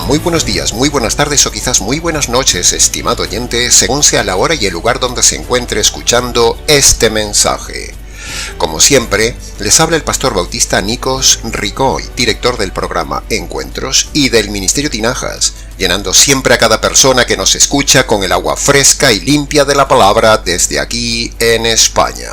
Muy buenos días, muy buenas tardes o quizás muy buenas noches, estimado oyente, según sea la hora y el lugar donde se encuentre escuchando este mensaje. Como siempre, les habla el pastor bautista Nikos Ricoy, director del programa Encuentros y del Ministerio Tinajas, llenando siempre a cada persona que nos escucha con el agua fresca y limpia de la palabra desde aquí en España.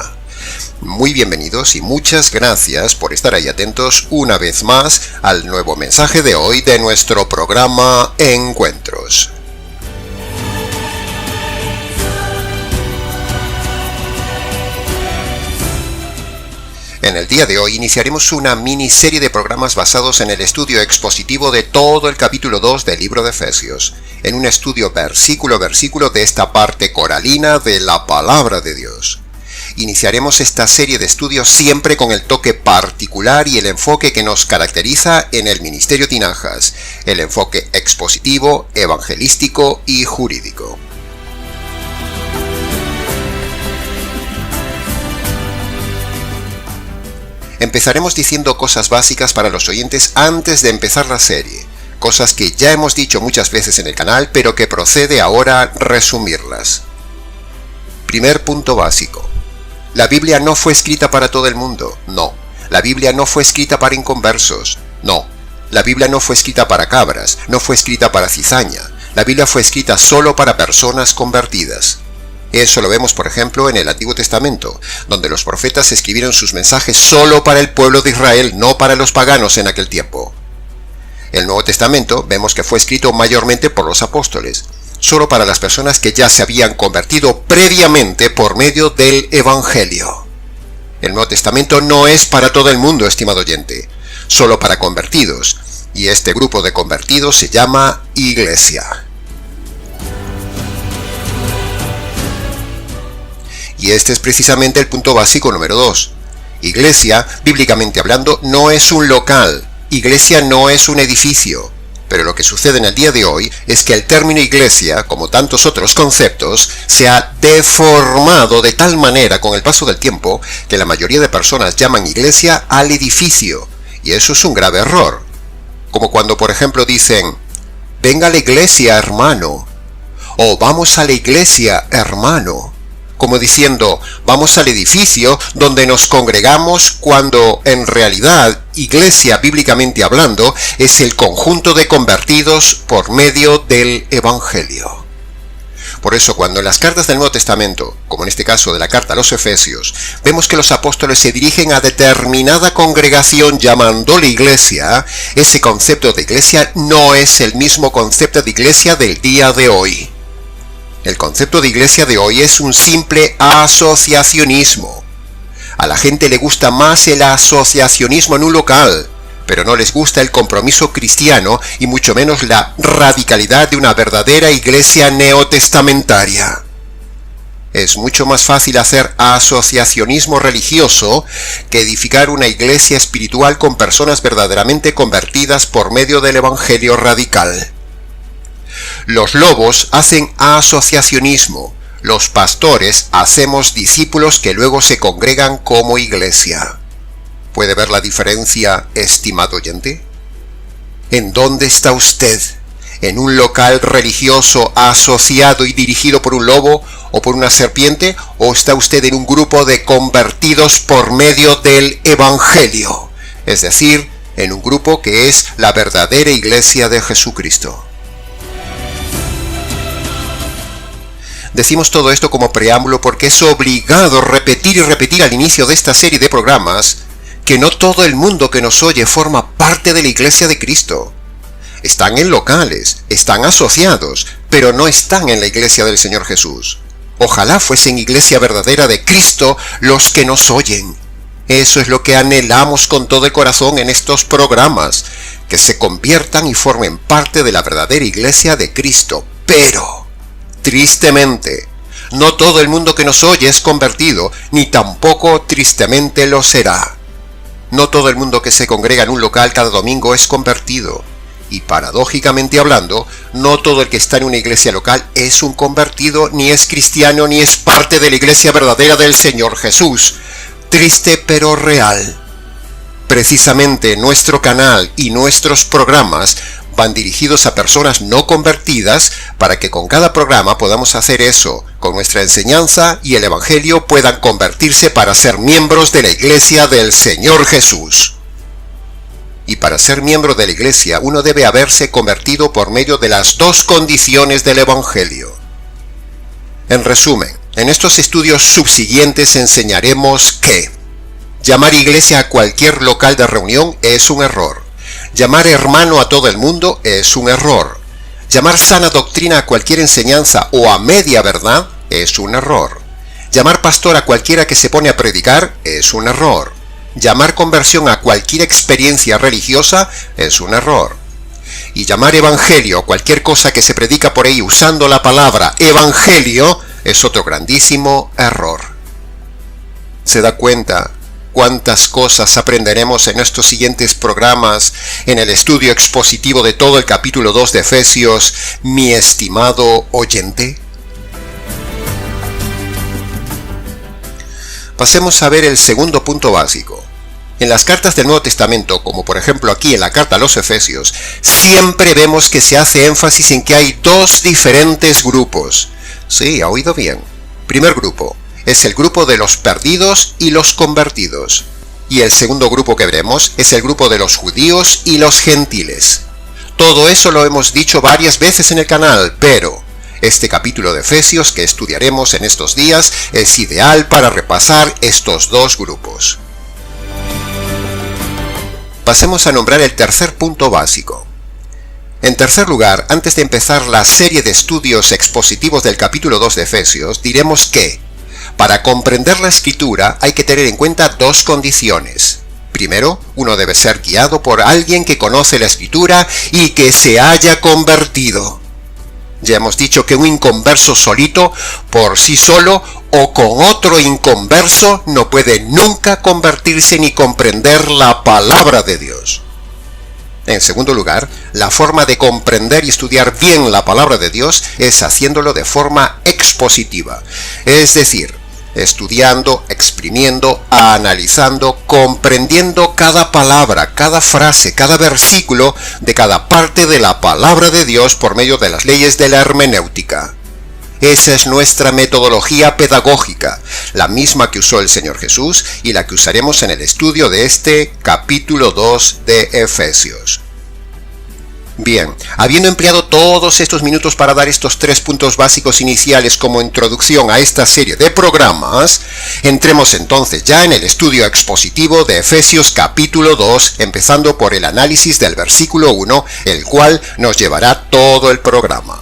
Muy bienvenidos y muchas gracias por estar ahí atentos una vez más al nuevo mensaje de hoy de nuestro programa Encuentros. En el día de hoy iniciaremos una miniserie de programas basados en el estudio expositivo de todo el capítulo 2 del libro de Efesios, en un estudio versículo a versículo de esta parte coralina de la palabra de Dios. Iniciaremos esta serie de estudios siempre con el toque particular y el enfoque que nos caracteriza en el Ministerio Tinajas, el enfoque expositivo, evangelístico y jurídico. Empezaremos diciendo cosas básicas para los oyentes antes de empezar la serie, cosas que ya hemos dicho muchas veces en el canal, pero que procede ahora resumirlas. Primer punto básico. La Biblia no fue escrita para todo el mundo, no. La Biblia no fue escrita para inconversos, no. La Biblia no fue escrita para cabras, no fue escrita para cizaña. La Biblia fue escrita solo para personas convertidas. Eso lo vemos, por ejemplo, en el Antiguo Testamento, donde los profetas escribieron sus mensajes solo para el pueblo de Israel, no para los paganos en aquel tiempo. El Nuevo Testamento vemos que fue escrito mayormente por los apóstoles, solo para las personas que ya se habían convertido previamente por medio del Evangelio. El Nuevo Testamento no es para todo el mundo, estimado oyente, solo para convertidos, y este grupo de convertidos se llama Iglesia. Y este es precisamente el punto básico número 2. Iglesia, bíblicamente hablando, no es un local. Iglesia no es un edificio. Pero lo que sucede en el día de hoy es que el término iglesia, como tantos otros conceptos, se ha deformado de tal manera con el paso del tiempo que la mayoría de personas llaman iglesia al edificio. Y eso es un grave error. Como cuando, por ejemplo, dicen, venga a la iglesia, hermano. O vamos a la iglesia, hermano. Como diciendo, vamos al edificio donde nos congregamos, cuando en realidad, iglesia bíblicamente hablando, es el conjunto de convertidos por medio del Evangelio. Por eso, cuando en las cartas del Nuevo Testamento, como en este caso de la carta a los Efesios, vemos que los apóstoles se dirigen a determinada congregación llamándole iglesia, ese concepto de iglesia no es el mismo concepto de iglesia del día de hoy. El concepto de iglesia de hoy es un simple asociacionismo. A la gente le gusta más el asociacionismo en un local, pero no les gusta el compromiso cristiano y mucho menos la radicalidad de una verdadera iglesia neotestamentaria. Es mucho más fácil hacer asociacionismo religioso que edificar una iglesia espiritual con personas verdaderamente convertidas por medio del evangelio radical. Los lobos hacen asociacionismo, los pastores hacemos discípulos que luego se congregan como iglesia. ¿Puede ver la diferencia, estimado oyente? ¿En dónde está usted? ¿En un local religioso asociado y dirigido por un lobo o por una serpiente? ¿O está usted en un grupo de convertidos por medio del Evangelio? Es decir, en un grupo que es la verdadera iglesia de Jesucristo. Decimos todo esto como preámbulo porque es obligado repetir y repetir al inicio de esta serie de programas que no todo el mundo que nos oye forma parte de la iglesia de Cristo. Están en locales, están asociados, pero no están en la iglesia del Señor Jesús. Ojalá fuesen iglesia verdadera de Cristo los que nos oyen. Eso es lo que anhelamos con todo el corazón en estos programas, que se conviertan y formen parte de la verdadera iglesia de Cristo. Pero tristemente, no todo el mundo que nos oye es convertido, ni tampoco tristemente lo será. No todo el mundo que se congrega en un local cada domingo es convertido. Y paradójicamente hablando, no todo el que está en una iglesia local es un convertido, ni es cristiano, ni es parte de la iglesia verdadera del Señor Jesús. Triste pero real. Precisamente nuestro canal y nuestros programas van dirigidos a personas no convertidas para que con cada programa podamos hacer eso, con nuestra enseñanza y el Evangelio puedan convertirse para ser miembros de la Iglesia del Señor Jesús. Y para ser miembro de la Iglesia uno debe haberse convertido por medio de las dos condiciones del Evangelio. En resumen, en estos estudios subsiguientes enseñaremos que llamar iglesia a cualquier local de reunión es un error. Llamar hermano a todo el mundo es un error. Llamar sana doctrina a cualquier enseñanza o a media verdad es un error. Llamar pastor a cualquiera que se pone a predicar es un error. Llamar conversión a cualquier experiencia religiosa es un error. Y llamar evangelio a cualquier cosa que se predica por ahí usando la palabra evangelio es otro grandísimo error. ¿Se da cuenta cuántas cosas aprenderemos en estos siguientes programas en el estudio expositivo de todo el capítulo 2 de Efesios, mi estimado oyente? Pasemos a ver el segundo punto básico. En las cartas del Nuevo Testamento, como por ejemplo aquí en la carta a los Efesios, siempre vemos que se hace énfasis en que hay dos diferentes grupos. Sí, ha oído bien. Primer grupo es el grupo de los perdidos y los convertidos. Y el segundo grupo que veremos es el grupo de los judíos y los gentiles. Todo eso lo hemos dicho varias veces en el canal, pero este capítulo de Efesios que estudiaremos en estos días es ideal para repasar estos dos grupos. Pasemos a nombrar el tercer punto básico. En tercer lugar, antes de empezar la serie de estudios expositivos del capítulo 2 de Efesios, diremos que para comprender la Escritura hay que tener en cuenta dos condiciones. Primero, uno debe ser guiado por alguien que conoce la Escritura y que se haya convertido. Ya hemos dicho que un inconverso solito, por sí solo o con otro inconverso, no puede nunca convertirse ni comprender la palabra de Dios. En segundo lugar, la forma de comprender y estudiar bien la palabra de Dios es haciéndolo de forma expositiva, es decir, estudiando, exprimiendo, analizando, comprendiendo cada palabra, cada frase, cada versículo de cada parte de la palabra de Dios por medio de las leyes de la hermenéutica. Esa es nuestra metodología pedagógica, la misma que usó el Señor Jesús y la que usaremos en el estudio de este capítulo 2 de Efesios. Bien, habiendo empleado todos estos minutos para dar estos tres puntos básicos iniciales como introducción a esta serie de programas, entremos entonces ya en el estudio expositivo de Efesios capítulo 2, empezando por el análisis del versículo 1, el cual nos llevará todo el programa.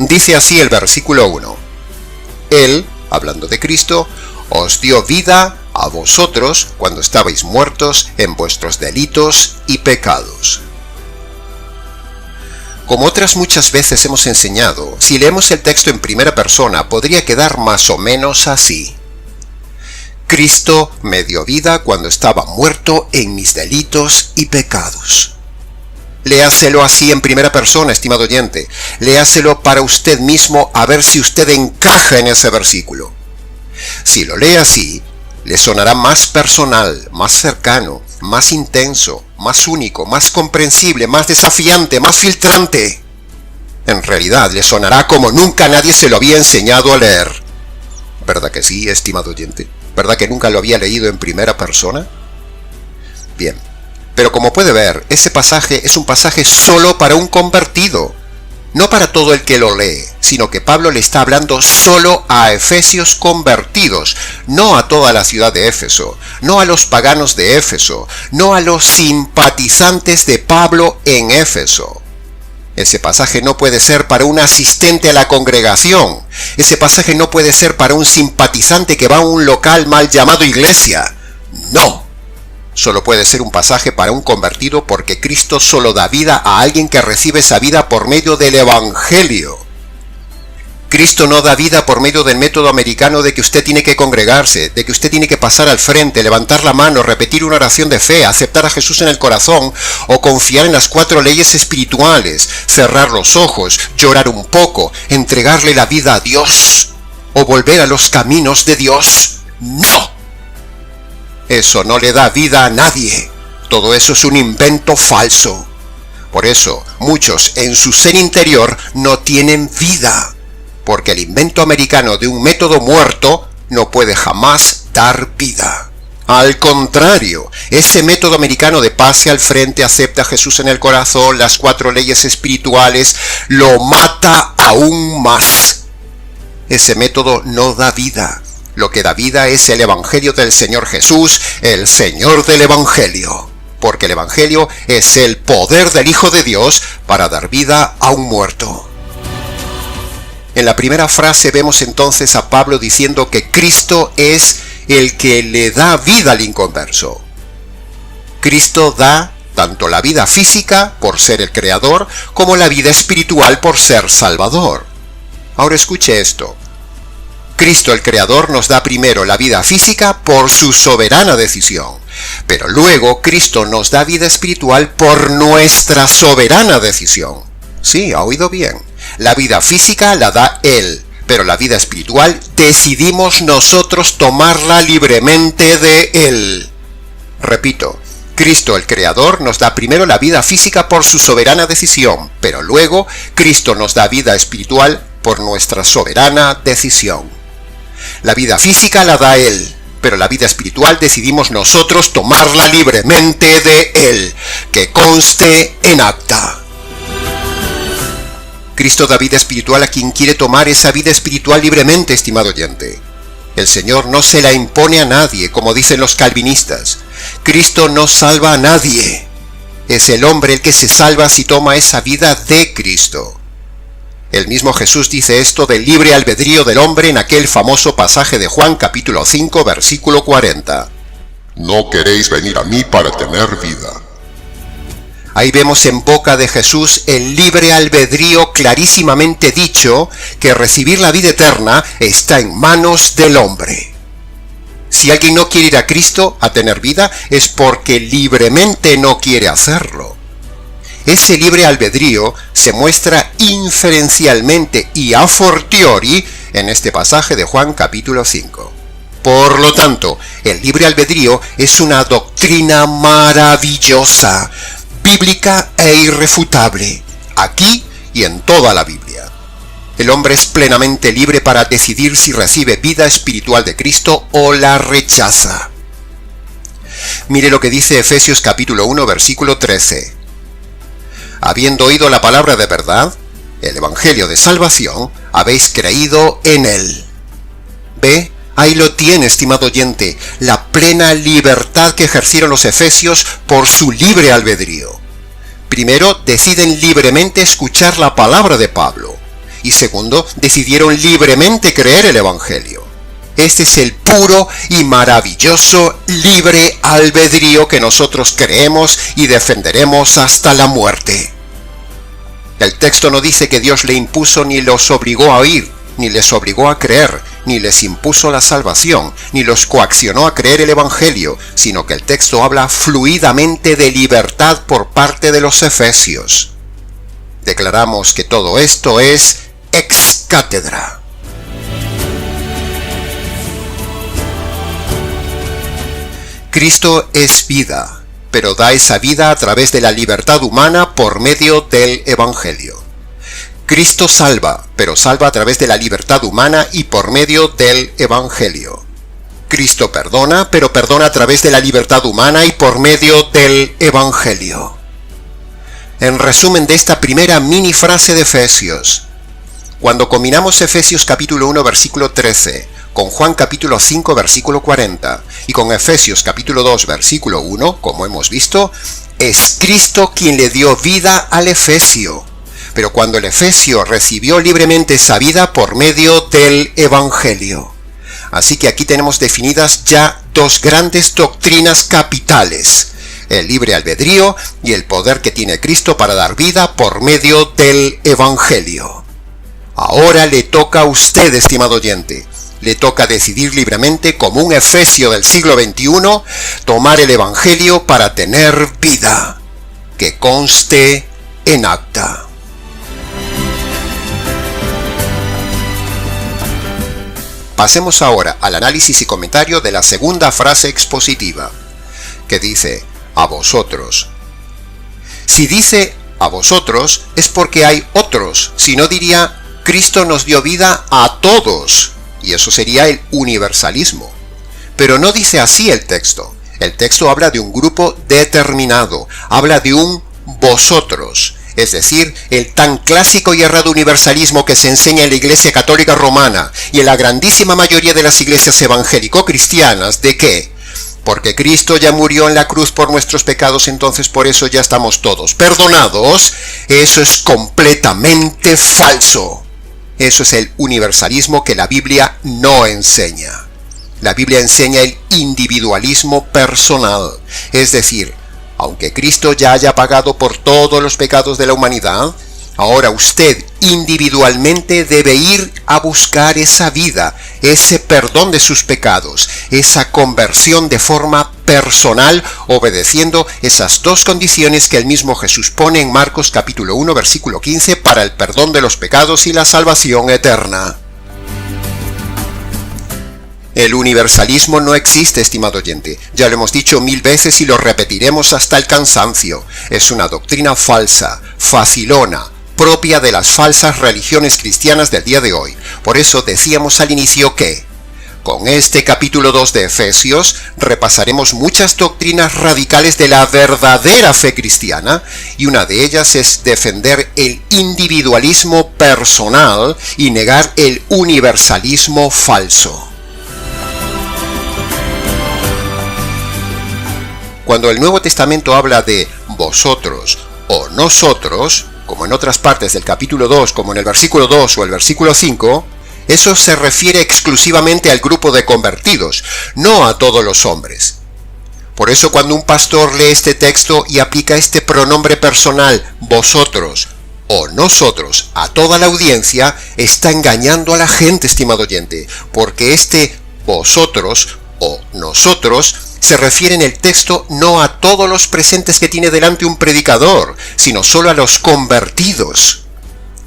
Dice así el versículo 1. Él, hablando de Cristo, os dio vida a vosotros cuando estabais muertos en vuestros delitos y pecados. Como otras muchas veces hemos enseñado, si leemos el texto en primera persona podría quedar más o menos así. Cristo me dio vida cuando estaba muerto en mis delitos y pecados. Léaselo así en primera persona, estimado oyente. Léaselo para usted mismo a ver si usted encaja en ese versículo. Si lo lee así, le sonará más personal, más cercano, más intenso, más único, más comprensible, más desafiante, más filtrante. En realidad, le sonará como nunca nadie se lo había enseñado a leer. ¿Verdad que sí, estimado oyente? ¿Verdad que nunca lo había leído en primera persona? Bien. Pero como puede ver, ese pasaje es un pasaje solo para un convertido, no para todo el que lo lee, sino que Pablo le está hablando solo a efesios convertidos, no a toda la ciudad de Éfeso, no a los paganos de Éfeso, no a los simpatizantes de Pablo en Éfeso. Ese pasaje no puede ser para un asistente a la congregación, ese pasaje no puede ser para un simpatizante que va a un local mal llamado iglesia, no. Solo puede ser un pasaje para un convertido porque Cristo solo da vida a alguien que recibe esa vida por medio del Evangelio. Cristo no da vida por medio del método americano de que usted tiene que congregarse, de que usted tiene que pasar al frente, levantar la mano, repetir una oración de fe, aceptar a Jesús en el corazón o confiar en las 4 leyes espirituales, cerrar los ojos, llorar un poco, entregarle la vida a Dios o volver a los caminos de Dios. ¡No! Eso no le da vida a nadie. Todo eso es un invento falso. Por eso, muchos en su ser interior no tienen vida, porque el invento americano de un método muerto no puede jamás dar vida. Al contrario, ese método americano de pase al frente, acepta a Jesús en el corazón, las 4 leyes espirituales, lo mata aún más. Ese método no da vida. Lo que da vida es el Evangelio del Señor Jesús, el Señor del Evangelio. Porque el Evangelio es el poder del Hijo de Dios para dar vida a un muerto. En la primera frase vemos entonces a Pablo diciendo que Cristo es el que le da vida al inconverso. Cristo da tanto la vida física por ser el creador, como la vida espiritual por ser salvador. Ahora escuche esto. Cristo el creador nos da primero la vida física por su soberana decisión, pero luego Cristo nos da vida espiritual por nuestra soberana decisión. Sí, ha oído bien. La vida física la da Él, pero la vida espiritual decidimos nosotros tomarla libremente de Él. Repito, Cristo el Creador nos da primero la vida física por su soberana decisión, pero luego Cristo nos da vida espiritual por nuestra soberana decisión. La vida física la da Él, pero la vida espiritual decidimos nosotros tomarla libremente de Él. Que conste en acta. Cristo da vida espiritual a quien quiere tomar esa vida espiritual libremente, estimado oyente. El Señor no se la impone a nadie, como dicen los calvinistas. Cristo no salva a nadie. Es el hombre el que se salva si toma esa vida de Cristo. El mismo Jesús dice esto del libre albedrío del hombre en aquel famoso pasaje de Juan capítulo 5, versículo 40. No queréis venir a mí para tener vida. Ahí vemos en boca de Jesús el libre albedrío clarísimamente dicho que recibir la vida eterna está en manos del hombre. Si alguien no quiere ir a Cristo a tener vida es porque libremente no quiere hacerlo. Ese libre albedrío se muestra inferencialmente y a fortiori en este pasaje de Juan capítulo 5. Por lo tanto, el libre albedrío es una doctrina maravillosa, bíblica e irrefutable, aquí y en toda la Biblia. El hombre es plenamente libre para decidir si recibe vida espiritual de Cristo o la rechaza. Mire lo que dice Efesios capítulo 1, versículo 13. Habiendo oído la palabra de verdad, el evangelio de salvación, habéis creído en él. ¿Ve? Ahí lo tiene, estimado oyente, la plena libertad que ejercieron los efesios por su libre albedrío. Primero, deciden libremente escuchar la palabra de Pablo. Y segundo, decidieron libremente creer el evangelio. Este es el puro y maravilloso libre albedrío que nosotros creemos y defenderemos hasta la muerte. El texto no dice que Dios le impuso ni los obligó a oír, ni les obligó a creer, ni les impuso la salvación, ni los coaccionó a creer el evangelio, sino que el texto habla fluidamente de libertad por parte de los efesios. Declaramos que todo esto es ex cátedra. Cristo es vida, pero da esa vida a través de la libertad humana por medio del Evangelio. Cristo salva, pero salva a través de la libertad humana y por medio del Evangelio. Cristo perdona, pero perdona a través de la libertad humana y por medio del Evangelio. En resumen de esta primera mini frase de Efesios, cuando combinamos Efesios capítulo 1 versículo 13 con Juan capítulo 5 versículo 40 y con Efesios capítulo 2 versículo 1, como hemos visto, es Cristo quien le dio vida al efesio. Pero cuando el efesio recibió libremente esa vida por medio del Evangelio. Así que aquí tenemos definidas ya dos grandes doctrinas capitales: el libre albedrío y el poder que tiene Cristo para dar vida por medio del Evangelio. Ahora le toca a usted, estimado oyente, le toca decidir libremente, como un efesio del siglo XXI, tomar el Evangelio para tener vida. Que conste en acta. Pasemos ahora al análisis y comentario de la segunda frase expositiva, que dice: a vosotros. Si dice a vosotros es porque hay otros, si no diría Cristo nos dio vida a todos, y eso sería el universalismo. Pero no dice así el texto. El texto habla de un grupo determinado, habla de un vosotros, es decir, el tan clásico y errado universalismo que se enseña en la Iglesia Católica Romana y en la grandísima mayoría de las iglesias evangélico-cristianas, de que, porque Cristo ya murió en la cruz por nuestros pecados, entonces por eso ya estamos todos perdonados. Eso es completamente falso. Eso es el universalismo que la Biblia no enseña. La Biblia enseña el individualismo personal, es decir, aunque Cristo ya haya pagado por todos los pecados de la humanidad, ahora usted individualmente debe ir a buscar esa vida, ese perdón de sus pecados, esa conversión de forma personal, obedeciendo esas dos condiciones que el mismo Jesús pone en Marcos capítulo 1, versículo 15, para el perdón de los pecados y la salvación eterna. El universalismo no existe, estimado oyente. Ya lo hemos dicho 1000 veces y lo repetiremos hasta el cansancio. Es una doctrina falsa, facilona, propia de las falsas religiones cristianas del día de hoy. Por eso decíamos al inicio que, con este capítulo 2 de Efesios, repasaremos muchas doctrinas radicales de la verdadera fe cristiana, y una de ellas es defender el individualismo personal y negar el universalismo falso. Cuando el Nuevo Testamento habla de vosotros o nosotros, como en otras partes del capítulo 2, como en el versículo 2 o el versículo 5, eso se refiere exclusivamente al grupo de convertidos, no a todos los hombres. Por eso cuando un pastor lee este texto y aplica este pronombre personal, vosotros o nosotros, a toda la audiencia, está engañando a la gente, estimado oyente, porque este vosotros o nosotros se refiere en el texto no a todos los presentes que tiene delante un predicador, sino solo a los convertidos.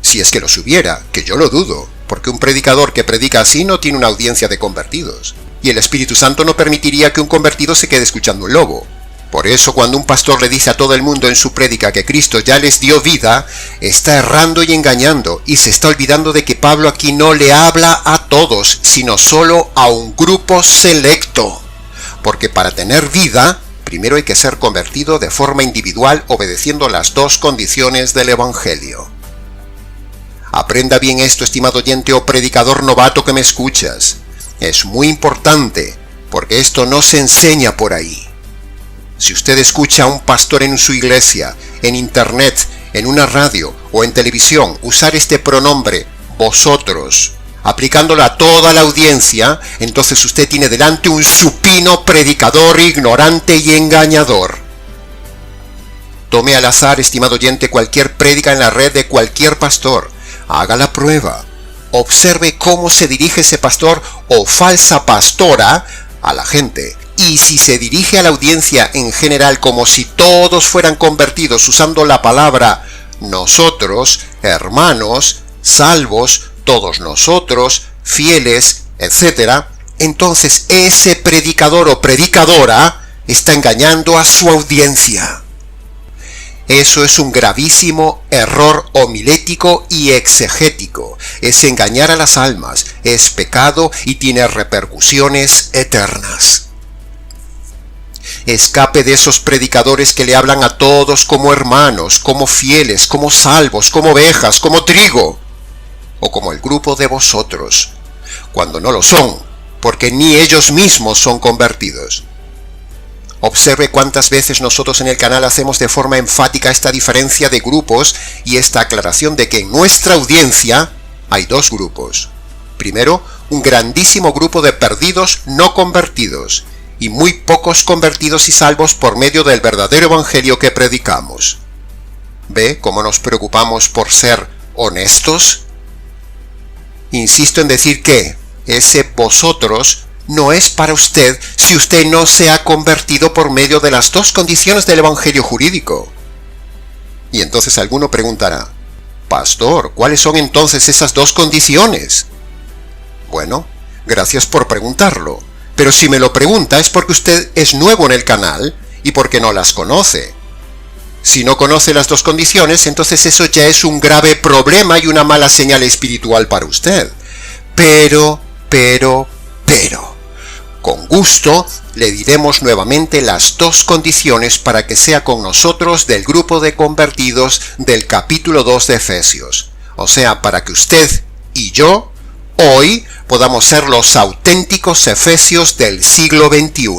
Si es que los hubiera, que yo lo dudo, porque un predicador que predica así no tiene una audiencia de convertidos, y el Espíritu Santo no permitiría que un convertido se quede escuchando un lobo. Por eso cuando un pastor le dice a todo el mundo en su prédica que Cristo ya les dio vida, está errando y engañando, y se está olvidando de que Pablo aquí no le habla a todos, sino solo a un grupo selecto. Porque para tener vida, primero hay que ser convertido de forma individual obedeciendo las dos condiciones del Evangelio. Aprenda bien esto, estimado oyente o predicador novato que me escuchas. Es muy importante, porque esto no se enseña por ahí. Si usted escucha a un pastor en su iglesia, en internet, en una radio o en televisión usar este pronombre, vosotros, aplicándolo a toda la audiencia, entonces usted tiene delante un supino predicador ignorante y engañador. Tome al azar, estimado oyente, cualquier prédica en la red de cualquier pastor. Haga la prueba. Observe cómo se dirige ese pastor o falsa pastora a la gente. Y si se dirige a la audiencia en general como si todos fueran convertidos usando la palabra nosotros, hermanos, salvos, todos nosotros, fieles, etc., entonces ese predicador o predicadora está engañando a su audiencia. Eso es un gravísimo error homilético y exegético. Es engañar a las almas, es pecado y tiene repercusiones eternas. Escape de esos predicadores que le hablan a todos como hermanos, como fieles, como salvos, como ovejas, como trigo, o como el grupo de vosotros, cuando no lo son, porque ni ellos mismos son convertidos. Observe cuántas veces nosotros en el canal hacemos de forma enfática esta diferencia de grupos y esta aclaración de que en nuestra audiencia hay dos grupos. Primero, un grandísimo grupo de perdidos no convertidos, y muy pocos convertidos y salvos por medio del verdadero evangelio que predicamos. ¿Ve cómo nos preocupamos por ser honestos? Insisto en decir que ese vosotros no es para usted si usted no se ha convertido por medio de las dos condiciones del evangelio jurídico. Y entonces alguno preguntará, pastor, ¿cuáles son entonces esas dos condiciones? Bueno, gracias por preguntarlo, pero si me lo pregunta es porque usted es nuevo en el canal y porque no las conoce. Si no conoce las dos condiciones, entonces eso ya es un grave problema y una mala señal espiritual para usted. Pero, con gusto le diremos nuevamente las dos condiciones para que sea con nosotros del grupo de convertidos del capítulo 2 de Efesios. O sea, para que usted y yo hoy podamos ser los auténticos efesios del siglo XXI.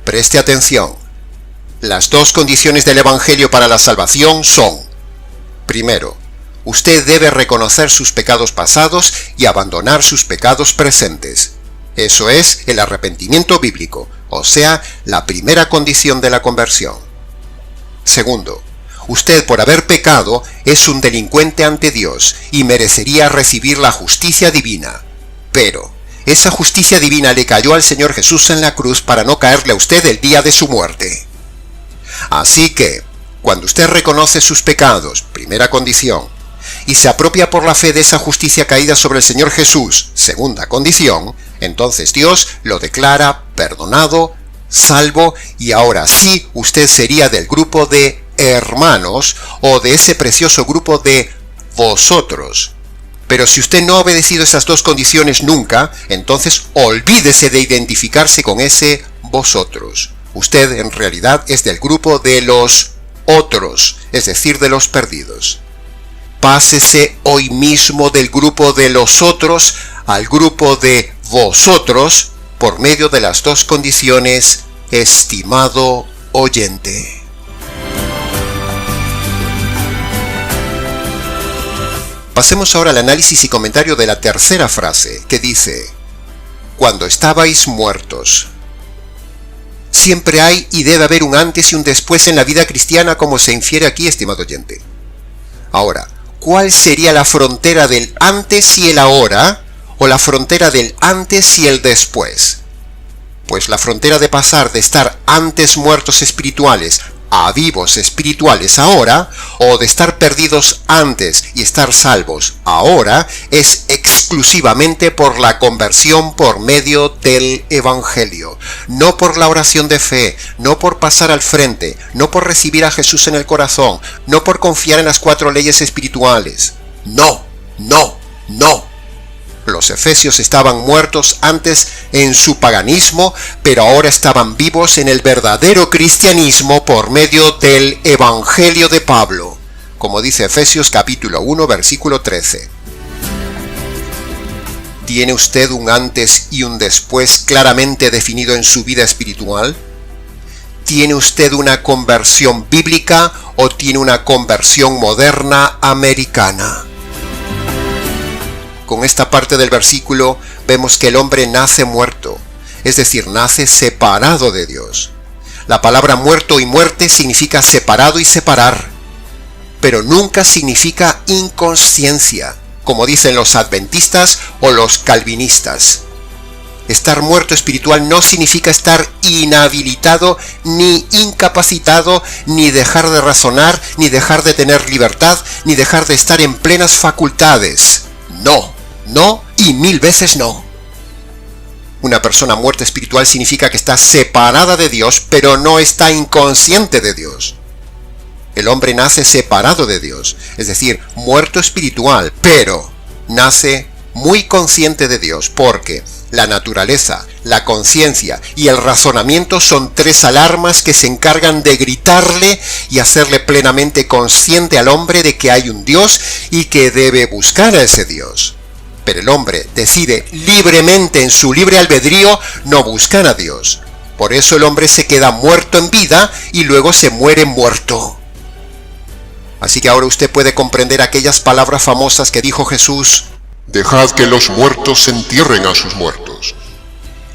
Preste atención. Las dos condiciones del Evangelio para la salvación son: primero, usted debe reconocer sus pecados pasados y abandonar sus pecados presentes. Eso es el arrepentimiento bíblico, o sea, la primera condición de la conversión. Segundo, usted por haber pecado es un delincuente ante Dios y merecería recibir la justicia divina. Pero esa justicia divina le cayó al Señor Jesús en la cruz para no caerle a usted el día de su muerte. Así que, cuando usted reconoce sus pecados, primera condición, y se apropia por la fe de esa justicia caída sobre el Señor Jesús, segunda condición, entonces Dios lo declara perdonado, salvo, y ahora sí usted sería del grupo de hermanos o de ese precioso grupo de vosotros. Pero si usted no ha obedecido esas dos condiciones nunca, entonces olvídese de identificarse con ese vosotros. Usted en realidad es del grupo de los otros, es decir, de los perdidos. Pásese hoy mismo del grupo de los otros al grupo de vosotros por medio de las dos condiciones, estimado oyente. Pasemos ahora al análisis y comentario de la tercera frase, que dice: cuando estabais muertos. Siempre hay y debe haber un antes y un después en la vida cristiana, como se infiere aquí, estimado oyente. Ahora, ¿cuál sería la frontera del antes y el ahora, o la frontera del antes y el después? Pues la frontera de pasar de estar antes muertos espirituales a vivos espirituales ahora, o de estar perdidos antes y estar salvos ahora, es exclusivamente por la conversión por medio del Evangelio. No por la oración de fe, no por pasar al frente, no por recibir a Jesús en el corazón, no por confiar en las 4 leyes espirituales. No. Los efesios estaban muertos antes en su paganismo, pero ahora estaban vivos en el verdadero cristianismo por medio del Evangelio de Pablo, como dice Efesios capítulo 1, versículo 13. ¿Tiene usted un antes y un después claramente definido en su vida espiritual? ¿Tiene usted una conversión bíblica o tiene una conversión moderna americana? Con esta parte del versículo vemos que el hombre nace muerto, es decir, nace separado de Dios. La palabra muerto y muerte significa separado y separar, pero nunca significa inconsciencia, como dicen los adventistas o los calvinistas. Estar muerto espiritual no significa estar inhabilitado, ni incapacitado, ni dejar de razonar, ni dejar de tener libertad, ni dejar de estar en plenas facultades. No y 1000 veces no. Una persona muerta espiritual significa que está separada de Dios, pero no está inconsciente de Dios. El hombre nace separado de Dios, es decir, muerto espiritual, pero nace muy consciente de Dios, porque la naturaleza, la conciencia y el razonamiento son 3 alarmas que se encargan de gritarle y hacerle plenamente consciente al hombre de que hay un Dios y que debe buscar a ese Dios. Pero el hombre decide libremente en su libre albedrío no buscar a Dios. Por eso el hombre se queda muerto en vida y luego se muere muerto. Así que ahora usted puede comprender aquellas palabras famosas que dijo Jesús: dejad que los muertos entierren a sus muertos.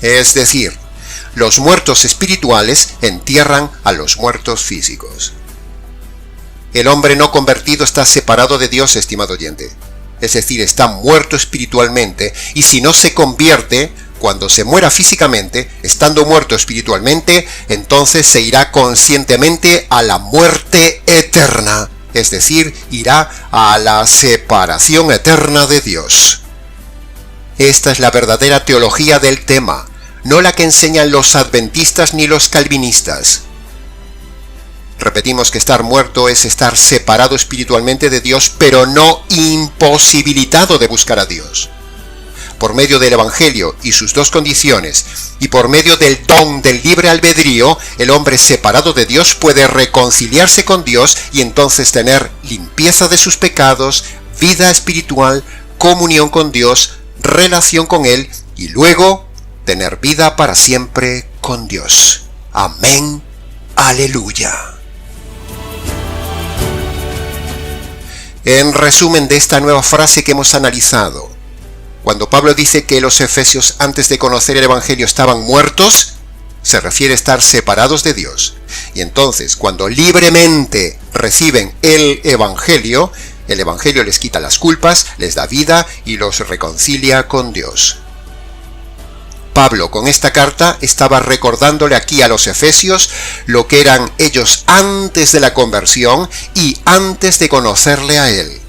Es decir, los muertos espirituales entierran a los muertos físicos. El hombre no convertido está separado de Dios, estimado oyente. Es decir, está muerto espiritualmente, y si no se convierte, cuando se muera físicamente, estando muerto espiritualmente, entonces se irá conscientemente a la muerte eterna, es decir, irá a la separación eterna de Dios. Esta es la verdadera teología del tema. no la que enseñan los adventistas ni los calvinistas. Repetimos que estar muerto es estar separado espiritualmente de Dios, pero no imposibilitado de buscar a Dios. Por medio del Evangelio y sus dos condiciones, y por medio del don del libre albedrío, el hombre separado de Dios puede reconciliarse con Dios y entonces tener limpieza de sus pecados, vida espiritual, comunión con Dios, relación con Él y luego tener vida para siempre con Dios. Amén. Aleluya. En resumen de esta nueva frase que hemos analizado, cuando Pablo dice que los efesios antes de conocer el Evangelio estaban muertos, se refiere a estar separados de Dios. Y entonces, cuando libremente reciben el Evangelio les quita las culpas, les da vida y los reconcilia con Dios. Pablo con esta carta estaba recordándole aquí a los efesios lo que eran ellos antes de la conversión y antes de conocerle a él.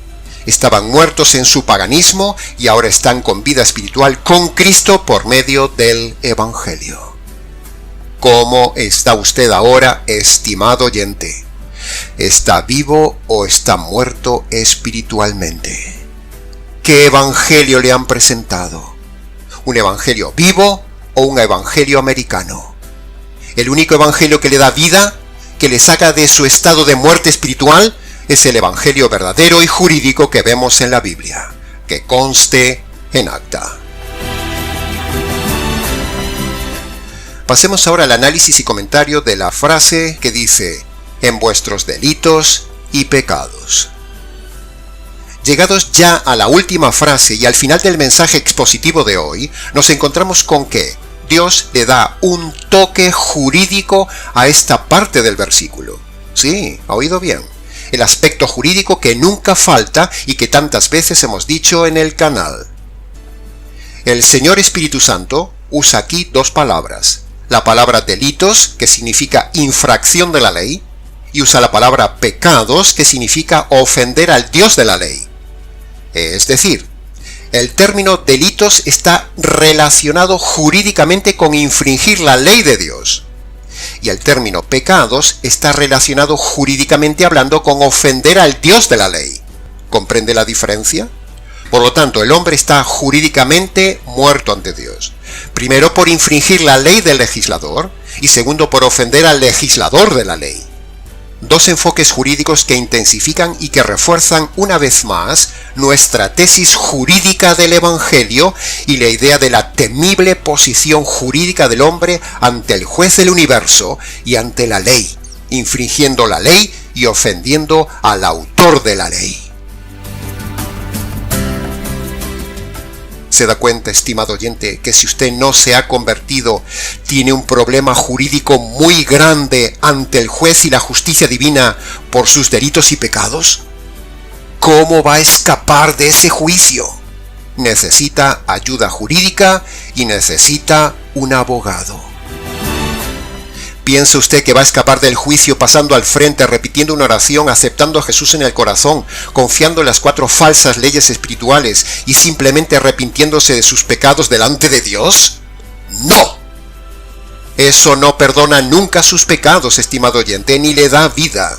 Estaban muertos en su paganismo y ahora están con vida espiritual con Cristo por medio del Evangelio. ¿Cómo está usted ahora, estimado oyente? ¿Está vivo o está muerto espiritualmente? ¿Qué evangelio le han presentado? ¿Un evangelio vivo o un evangelio americano? El único evangelio que le da vida, que le saca de su estado de muerte espiritual, es el evangelio verdadero y jurídico que vemos en la Biblia, que conste en acta. Pasemos ahora al análisis y comentario de la frase que dice, en vuestros delitos y pecados. Llegados ya a la última frase y al final del mensaje expositivo de hoy, nos encontramos con que Dios le da un toque jurídico a esta parte del versículo. Sí, ha oído bien. El aspecto jurídico que nunca falta y que tantas veces hemos dicho en el canal. El Señor Espíritu Santo usa aquí dos palabras. La palabra delitos, que significa infracción de la ley, y usa la palabra pecados, que significa ofender al Dios de la ley. Es decir, el término delitos está relacionado jurídicamente con infringir la ley de Dios. Y el término pecados está relacionado jurídicamente hablando con ofender al Dios de la ley. ¿Comprende la diferencia? Por lo tanto, el hombre está jurídicamente muerto ante Dios. Primero por infringir la ley del legislador y segundo por ofender al legislador de la ley. Dos enfoques jurídicos que intensifican y que refuerzan una vez más nuestra tesis jurídica del Evangelio y la idea de la temible posición jurídica del hombre ante el juez del universo y ante la ley, infringiendo la ley y ofendiendo al autor de la ley. Se da cuenta, estimado oyente, que si usted no se ha convertido, tiene un problema jurídico muy grande ante el juez y la justicia divina por sus delitos y pecados. ¿Cómo va a escapar de ese juicio? Necesita ayuda jurídica y necesita un abogado. ¿Piensa usted que va a escapar del juicio pasando al frente, repitiendo una oración, aceptando a Jesús en el corazón, confiando en las 4 falsas leyes espirituales y simplemente arrepintiéndose de sus pecados delante de Dios? ¡No! Eso no perdona nunca sus pecados, estimado oyente, ni le da vida.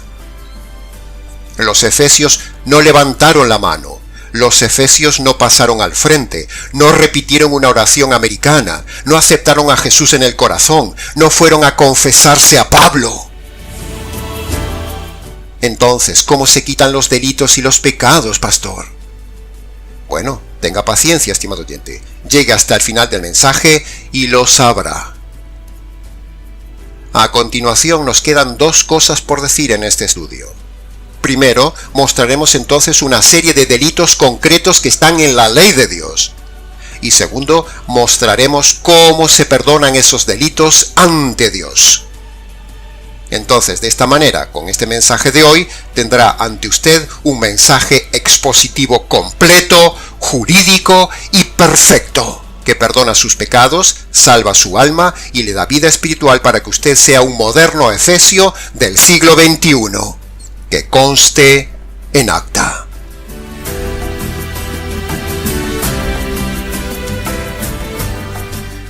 Los efesios no levantaron la mano. Los efesios no pasaron al frente, no repitieron una oración americana, no aceptaron a Jesús en el corazón, no fueron a confesarse a Pablo. Entonces, ¿cómo se quitan los delitos y los pecados, pastor? Bueno, tenga paciencia, estimado oyente. Llegue hasta el final del mensaje y lo sabrá. A continuación nos quedan 2 cosas por decir en este estudio. Primero, mostraremos entonces una serie de delitos concretos que están en la ley de Dios. Y segundo, mostraremos cómo se perdonan esos delitos ante Dios. Entonces, de esta manera, con este mensaje de hoy, tendrá ante usted un mensaje expositivo completo, jurídico y perfecto, que perdona sus pecados, salva su alma y le da vida espiritual para que usted sea un moderno efesio del siglo XXI. Que conste en acta.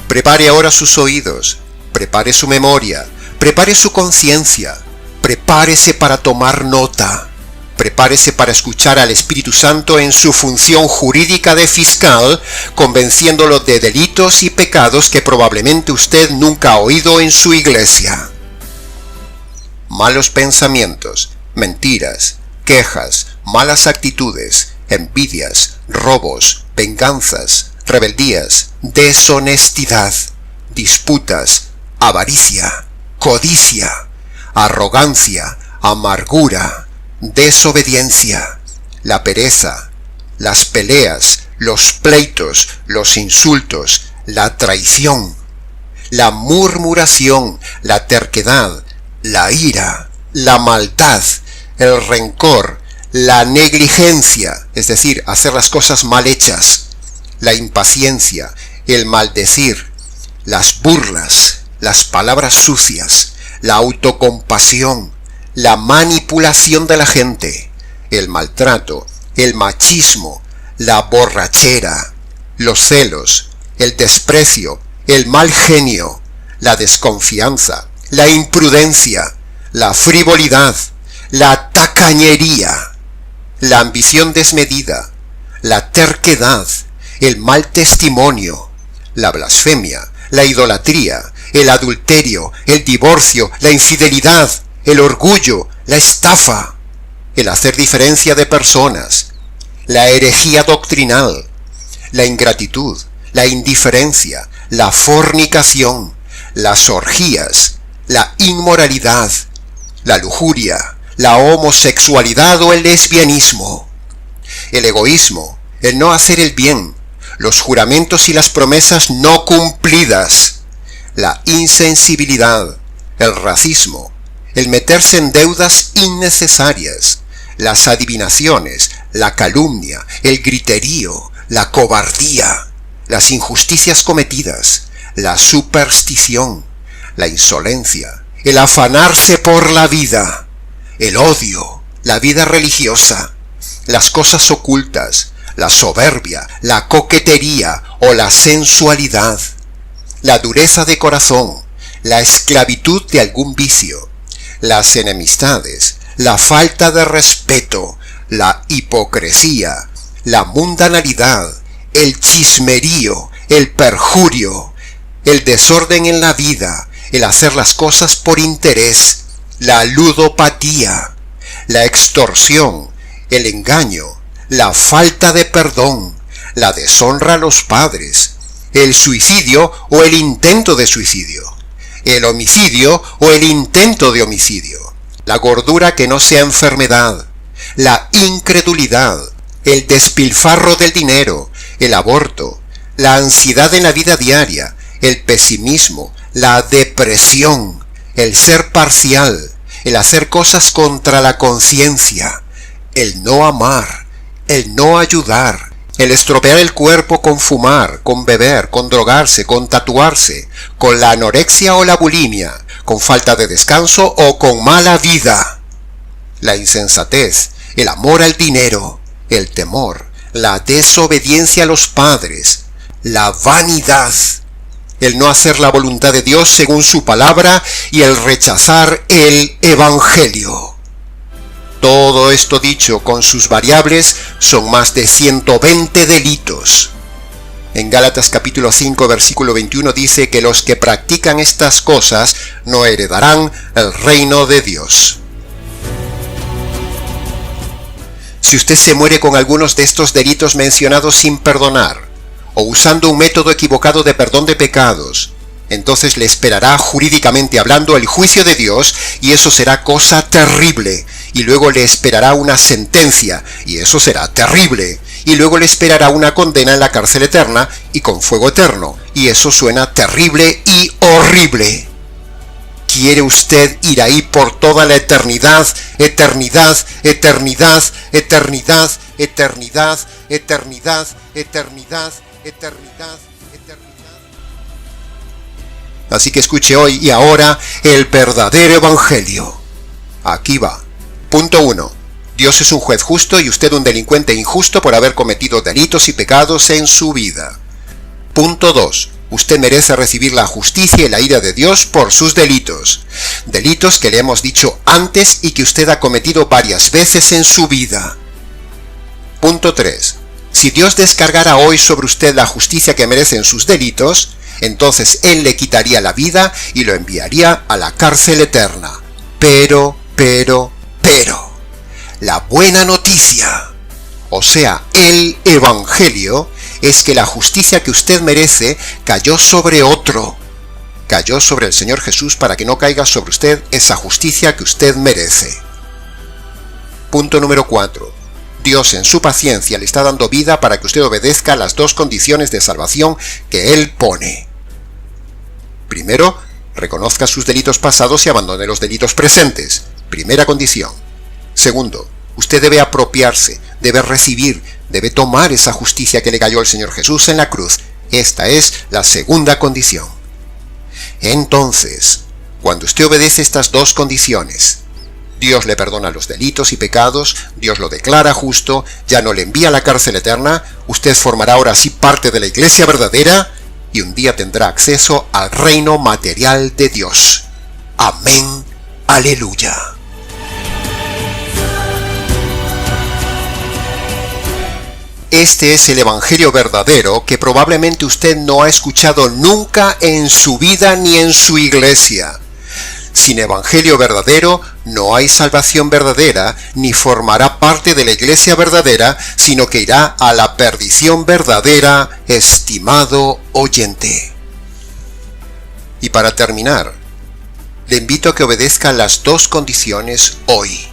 Prepare ahora sus oídos, prepare su memoria, prepare su conciencia, prepárese para tomar nota, prepárese para escuchar al Espíritu Santo en su función jurídica de fiscal, convenciéndolo de delitos y pecados que probablemente usted nunca ha oído en su iglesia. Malos pensamientos, mentiras, quejas, malas actitudes, envidias, robos, venganzas, rebeldías, deshonestidad, disputas, avaricia, codicia, arrogancia, amargura, desobediencia, la pereza, las peleas, los pleitos, los insultos, la traición, la murmuración, la terquedad, la ira, la maldad, el rencor, la negligencia, es decir, hacer las cosas mal hechas, la impaciencia, el maldecir, las burlas, las palabras sucias, la autocompasión, la manipulación de la gente, el maltrato, el machismo, la borrachera, los celos, el desprecio, el mal genio, la desconfianza, la imprudencia, la frivolidad, la tacañería, la ambición desmedida, la terquedad, el mal testimonio, la blasfemia, la idolatría, el adulterio, el divorcio, la infidelidad, el orgullo, la estafa, el hacer diferencia de personas, la herejía doctrinal, la ingratitud, la indiferencia, la fornicación, las orgías, la inmoralidad, la lujuria, la homosexualidad o el lesbianismo, el egoísmo, el no hacer el bien, los juramentos y las promesas no cumplidas, la insensibilidad, el racismo, el meterse en deudas innecesarias, las adivinaciones, la calumnia, el griterío, la cobardía, las injusticias cometidas, la superstición, la insolencia, el afanarse por la vida, el odio, la vida religiosa, las cosas ocultas, la soberbia, la coquetería o la sensualidad, la dureza de corazón, la esclavitud de algún vicio, las enemistades, la falta de respeto, la hipocresía, la mundanalidad, el chismerío, el perjurio, el desorden en la vida, el hacer las cosas por interés, la ludopatía, la extorsión, el engaño, la falta de perdón, la deshonra a los padres, el suicidio o el intento de suicidio, el homicidio o el intento de homicidio, la gordura que no sea enfermedad, la incredulidad, el despilfarro del dinero, el aborto, la ansiedad en la vida diaria, el pesimismo, la depresión, el ser parcial, el hacer cosas contra la conciencia, el no amar, el no ayudar, el estropear el cuerpo con fumar, con beber, con drogarse, con tatuarse, con la anorexia o la bulimia, con falta de descanso o con mala vida, la insensatez, el amor al dinero, el temor, la desobediencia a los padres, la vanidad, el no hacer la voluntad de Dios según su palabra y el rechazar el Evangelio. Todo esto dicho con sus variables son más de 120 delitos. En Gálatas capítulo 5 versículo 21 dice que los que practican estas cosas no heredarán el reino de Dios. Si usted se muere con algunos de estos delitos mencionados sin perdonar, o usando un método equivocado de perdón de pecados, entonces le esperará jurídicamente hablando el juicio de Dios, y eso será cosa terrible, y luego le esperará una sentencia, y eso será terrible, y luego le esperará una condena en la cárcel eterna y con fuego eterno, y eso suena terrible y horrible. ¿Quiere usted ir ahí por toda la eternidad, eternidad, eternidad, eternidad, eternidad, eternidad, eternidad, eternidad, eternidad? Así que escuche hoy y ahora el verdadero evangelio. Aquí va. Punto 1. Dios es un juez justo y usted un delincuente injusto por haber cometido delitos y pecados en su vida. Punto 2. Usted merece recibir la justicia y la ira de Dios por sus delitos. Delitos que le hemos dicho antes y que usted ha cometido varias veces en su vida. Punto 3. Si Dios descargara hoy sobre usted la justicia que merecen sus delitos, entonces Él le quitaría la vida y lo enviaría a la cárcel eterna. Pero, la buena noticia, o sea, el Evangelio, es que la justicia que usted merece cayó sobre otro. Cayó sobre el Señor Jesús para que no caiga sobre usted esa justicia que usted merece. Punto número 4. Dios en su paciencia le está dando vida para que usted obedezca las dos condiciones de salvación que Él pone. Primero, reconozca sus delitos pasados y abandone los delitos presentes. Primera condición. Segundo, usted debe apropiarse, debe recibir, debe tomar esa justicia que le cayó al Señor Jesús en la cruz. Esta es la segunda condición. Entonces, cuando usted obedece estas dos condiciones, Dios le perdona los delitos y pecados, Dios lo declara justo, ya no le envía a la cárcel eterna, usted formará ahora sí parte de la iglesia verdadera y un día tendrá acceso al reino material de Dios. Amén. Aleluya. Este es el Evangelio verdadero que probablemente usted no ha escuchado nunca en su vida ni en su iglesia. Sin Evangelio verdadero no hay salvación verdadera, ni formará parte de la iglesia verdadera, sino que irá a la perdición verdadera, estimado oyente. Y para terminar, le invito a que obedezca las dos condiciones hoy.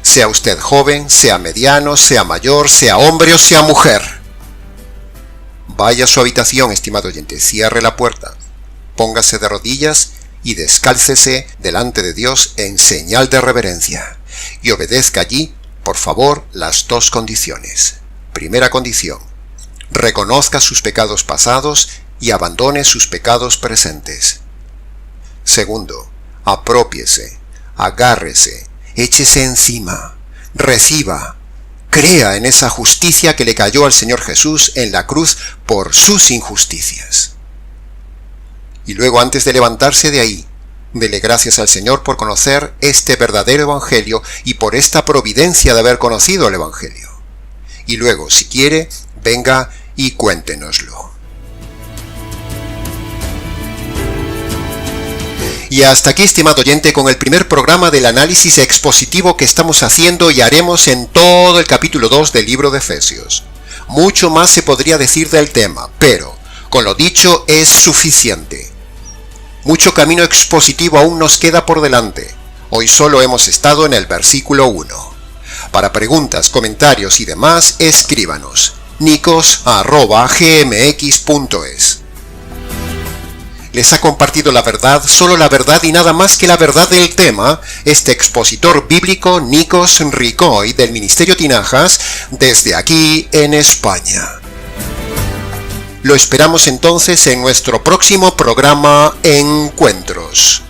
Sea usted joven, sea mediano, sea mayor, sea hombre o sea mujer. Vaya a su habitación, estimado oyente, cierre la puerta, póngase de rodillas y descálcese delante de Dios en señal de reverencia. Y obedezca allí, por favor, las dos condiciones. Primera condición, reconozca sus pecados pasados y abandone sus pecados presentes. Segundo, aprópiese, agárrese, échese encima, reciba, crea en esa justicia que le cayó al Señor Jesús en la cruz por sus injusticias. Y luego, antes de levantarse de ahí, dele gracias al Señor por conocer este verdadero Evangelio y por esta providencia de haber conocido el Evangelio. Y luego, si quiere, venga y cuéntenoslo. Y hasta aquí, estimado oyente, con el primer programa del análisis expositivo que estamos haciendo y haremos en todo el capítulo 2 del libro de Efesios. Mucho más se podría decir del tema, pero con lo dicho es suficiente. Mucho camino expositivo aún nos queda por delante. Hoy solo hemos estado en el versículo 1. Para preguntas, comentarios y demás, escríbanos nicos@gmx.es. Les ha compartido la verdad, solo la verdad y nada más que la verdad del tema, este expositor bíblico Nikos Ricoi del Ministerio Tinajas, desde aquí en España. Lo esperamos entonces en nuestro próximo programa Encuentros.